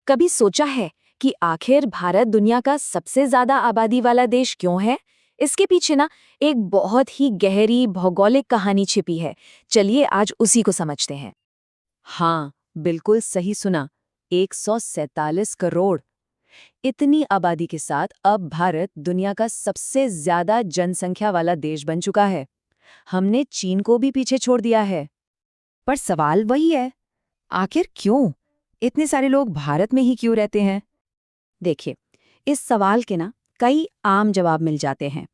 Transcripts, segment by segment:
कभी सोचा है कि आखिर भारत दुनिया का सबसे ज्यादा आबादी वाला देश क्यों है? इसके पीछे ना एक बहुत ही गहरी भौगोलिक कहानी छिपी है। चलिए आज उसी को समझते हैं। हाँ, बिल्कुल सही सुना। 147 करोड़। इतनी आबादी के साथ अब भारत दुनिया का सबसे ज्यादा जनसंख्या वाला देश बन चुका है। हमने चीन को भी पीछे छोड़ दिया है। पर सवाल वही है, आखिर क्यों? इतने सारे लोग भारत में ही क्यों रहते हैं? देखिए, इस सवाल के ना कई आम जवाब मिल जाते हैं।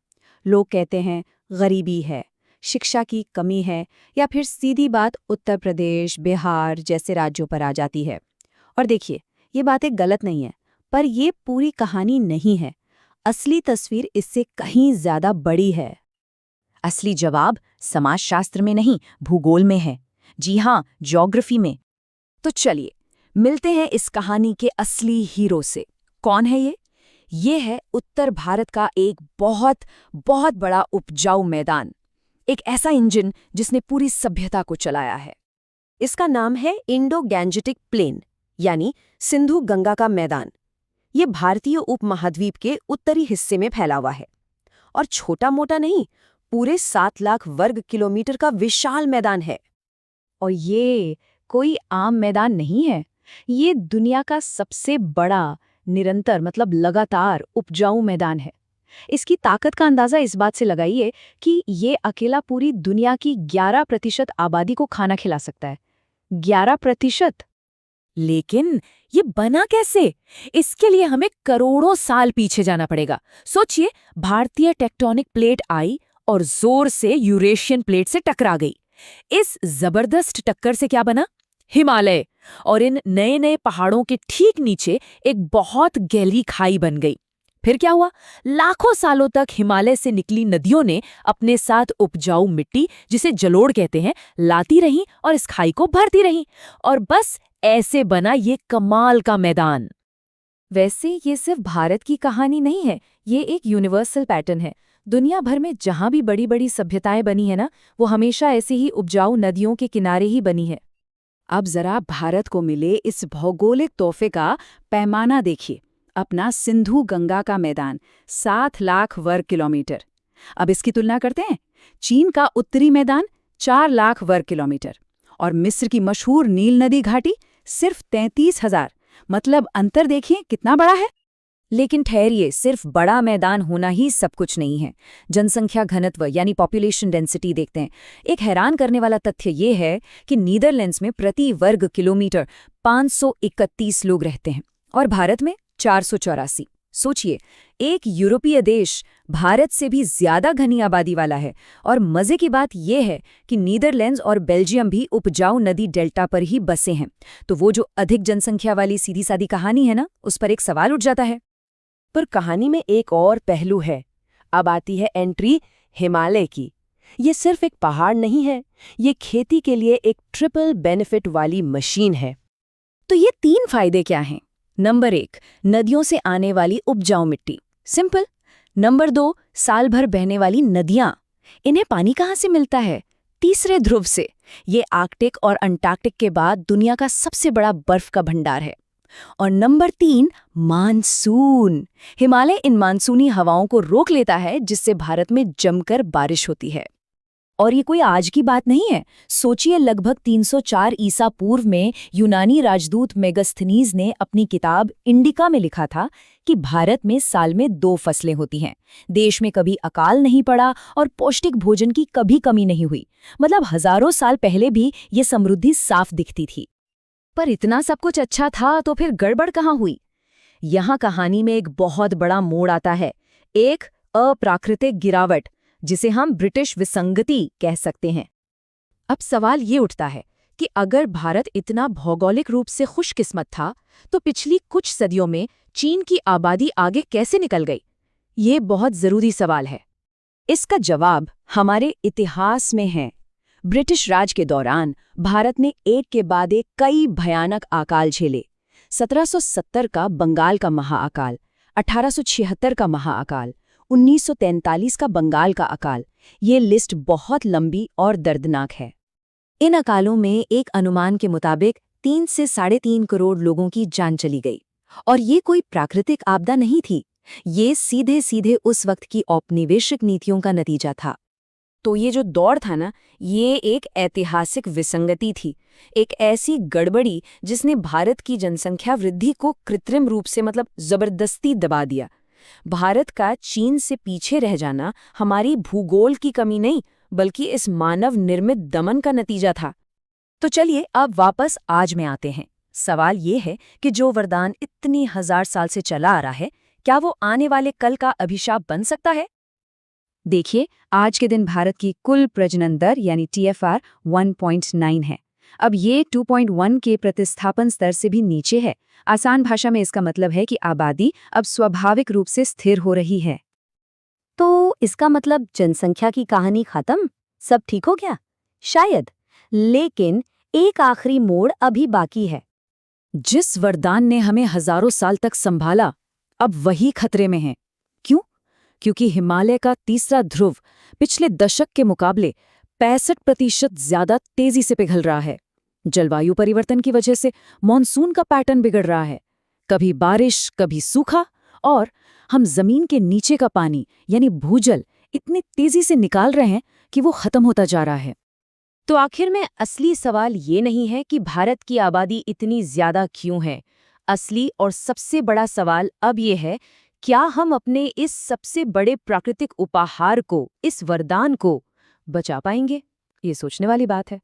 लोग कहते हैं गरीबी है, शिक्षा की कमी है, या फिर सीधी बात उत्तर प्रदेश, बिहार जैसे राज्यों पर आ जाती है। और देखिए, ये बातें गलत नहीं है, पर ये पूरी कहानी नहीं है। असली तस्वीर इससे कहीं ज्यादा बड़ी है। असली जवाब समाजशास्त्र में नहीं, भूगोल में है। जी हाँ, ज्योग्राफी में। तो चलिए मिलते हैं इस कहानी के असली हीरो से। कौन है ये? ये है उत्तर भारत का एक बहुत बहुत बड़ा उपजाऊ मैदान, एक ऐसा इंजन जिसने पूरी सभ्यता को चलाया है। इसका नाम है इंडो गैंजेटिक प्लेन, यानी सिंधु गंगा का मैदान। ये भारतीय उपमहाद्वीप के उत्तरी हिस्से में फैला हुआ है और छोटा मोटा नहीं, पूरे 7 लाख वर्ग किलोमीटर का विशाल मैदान है। और ये कोई आम मैदान नहीं है। ये दुनिया का सबसे बड़ा, निरंतर मतलब लगातार उपजाऊ मैदान है। इसकी ताकत का अंदाजा इस बात से लगाइए कि ये अकेला पूरी दुनिया की 11% आबादी को खाना खिला सकता है। 11%। लेकिन ये बना कैसे? इसके लिए हमें करोड़ों साल पीछे जाना पड़ेगा। सोचिए, भारतीय टेक्टोनिक प्लेट आई और जोर से यूरेशियन प्लेट से टकरा गई। इस जबरदस्त टक्कर से क्या बना? हिमालय। और इन नए नए पहाड़ों के ठीक नीचे एक बहुत गहरी खाई बन गई। फिर क्या हुआ? लाखों सालों तक हिमालय से निकली नदियों ने अपने साथ उपजाऊ मिट्टी, जिसे जलोढ़ कहते हैं, लाती रहीं और इस खाई को भरती रहीं। और बस ऐसे बना ये कमाल का मैदान। वैसे ये सिर्फ भारत की कहानी नहीं है, ये एक यूनिवर्सल पैटर्न है। दुनिया भर में जहां भी बड़ी बड़ी सभ्यताएं बनी है ना, वो हमेशा ऐसे ही उपजाऊ नदियों के किनारे ही बनी है। अब जरा भारत को मिले इस भौगोलिक तोहफे का पैमाना देखिए। अपना सिंधु गंगा का मैदान 7 लाख वर्ग किलोमीटर। अब इसकी तुलना करते हैं। चीन का उत्तरी मैदान 4 लाख वर्ग किलोमीटर और मिस्र की मशहूर नील नदी घाटी सिर्फ 33,000। मतलब अंतर देखिए कितना बड़ा है। लेकिन ठहरिए, सिर्फ बड़ा मैदान होना ही सब कुछ नहीं है। जनसंख्या घनत्व यानी पॉपुलेशन डेंसिटी देखते हैं। एक हैरान करने वाला तथ्य ये है कि नीदरलैंड्स में प्रति वर्ग किलोमीटर 531 लोग रहते हैं और भारत में 484। सोचिए, एक यूरोपीय देश भारत से भी ज्यादा घनी आबादी वाला है। और मजे की बात यह है कि नीदरलैंड्स और बेल्जियम भी उपजाऊ नदी डेल्टा पर ही बसे हैं। तो वो जो अधिक जनसंख्या वाली सीधी सादी कहानी है ना, उस पर एक सवाल उठ जाता है। पर कहानी में एक और पहलू है। अब आती है एंट्री हिमालय की। ये सिर्फ एक पहाड़ नहीं है, ये खेती के लिए एक ट्रिपल बेनिफिट वाली मशीन है। तो ये 3 फायदे क्या हैं? नंबर 1, नदियों से आने वाली उपजाऊ मिट्टी, सिंपल। नंबर 2, साल भर बहने वाली नदियां। इन्हें पानी कहाँ से मिलता है? तीसरे ध्रुव से। ये आर्कटिक और अंटार्कटिक के बाद दुनिया का सबसे बड़ा बर्फ का भंडार है। और नंबर 3, मानसून। हिमालय इन मानसूनी हवाओं को रोक लेता है, जिससे भारत में जमकर बारिश होती है। और ये कोई आज की बात नहीं है। सोचिए, लगभग 304 ईसा पूर्व में यूनानी राजदूत मेगास्थनीज ने अपनी किताब इंडिका में लिखा था कि भारत में साल में 2 फसलें होती हैं। देश में कभी अकाल नहीं पड़ा और पौष्टिक भोजन की कभी कमी नहीं हुई। मतलब हजारों साल पहले भी ये समृद्धि साफ दिखती थी। पर इतना सब कुछ अच्छा था तो फिर गड़बड़ कहाँ हुई? यहाँ कहानी में एक बहुत बड़ा मोड़ आता है। एक अप्राकृतिक गिरावट, जिसे हम ब्रिटिश विसंगति कह सकते हैं। अब सवाल ये उठता है कि अगर भारत इतना भौगोलिक रूप से खुशकिस्मत था, तो पिछली कुछ सदियों में चीन की आबादी आगे कैसे निकल गई? ये बहुत जरूरी सवाल है। इसका जवाब हमारे इतिहास में है। ब्रिटिश राज के दौरान भारत ने एक के बाद एक कई भयानक अकाल झेले। 1770 का बंगाल का महाअकाल, 1876 का महाअकाल, 1943 का बंगाल का अकाल। ये लिस्ट बहुत लंबी और दर्दनाक है। इन अकालों में एक अनुमान के मुताबिक 3 से 3.5 करोड़ लोगों की जान चली गई। और ये कोई प्राकृतिक आपदा नहीं थी, ये सीधे सीधे उस वक्त की औपनिवेशिक नीतियों का नतीजा था। तो ये जो दौड़ था ना, ये एक ऐतिहासिक विसंगति थी, एक ऐसी गड़बड़ी जिसने भारत की जनसंख्या वृद्धि को कृत्रिम रूप से जबरदस्ती दबा दिया। भारत का चीन से पीछे रह जाना हमारी भूगोल की कमी नहीं, बल्कि इस मानव निर्मित दमन का नतीजा था। तो चलिए अब वापस आज में आते हैं। सवाल ये है कि जो वरदान इतनी 1000 साल से चला आ रहा है, क्या वो आने वाले कल का अभिशाप बन सकता है? देखिए, आज के दिन भारत की कुल प्रजनन दर यानी TFR 1.9 है। अब ये 2.1 के प्रतिस्थापन स्तर से भी नीचे है। आसान भाषा में इसका मतलब है कि आबादी अब स्वाभाविक रूप से स्थिर हो रही है। तो इसका मतलब जनसंख्या की कहानी खत्म, सब ठीक हो गया? शायद, लेकिन एक आखिरी मोड़ अभी बाकी है। जिस वरदान ने हमें हजारों साल तक संभाला, अब वही खतरे में है। क्यों? क्योंकि हिमालय का तीसरा ध्रुव पिछले दशक के मुकाबले 65% ज्यादा तेजी से पिघल रहा है। जलवायु परिवर्तन की वजह से मॉनसून का पैटर्न बिगड़ रहा है, कभी बारिश कभी सूखा, और हम जमीन के नीचे का पानी यानी भूजल इतनी तेजी से निकाल रहे हैं कि वो खत्म होता जा रहा है। तो आखिर में असली सवाल ये नहीं है कि भारत की आबादी इतनी ज्यादा क्यों है। असली और सबसे बड़ा सवाल अब ये है, क्या हम अपने इस सबसे बड़े प्राकृतिक उपहार को, इस वरदान को बचा पाएंगे? ये सोचने वाली बात है।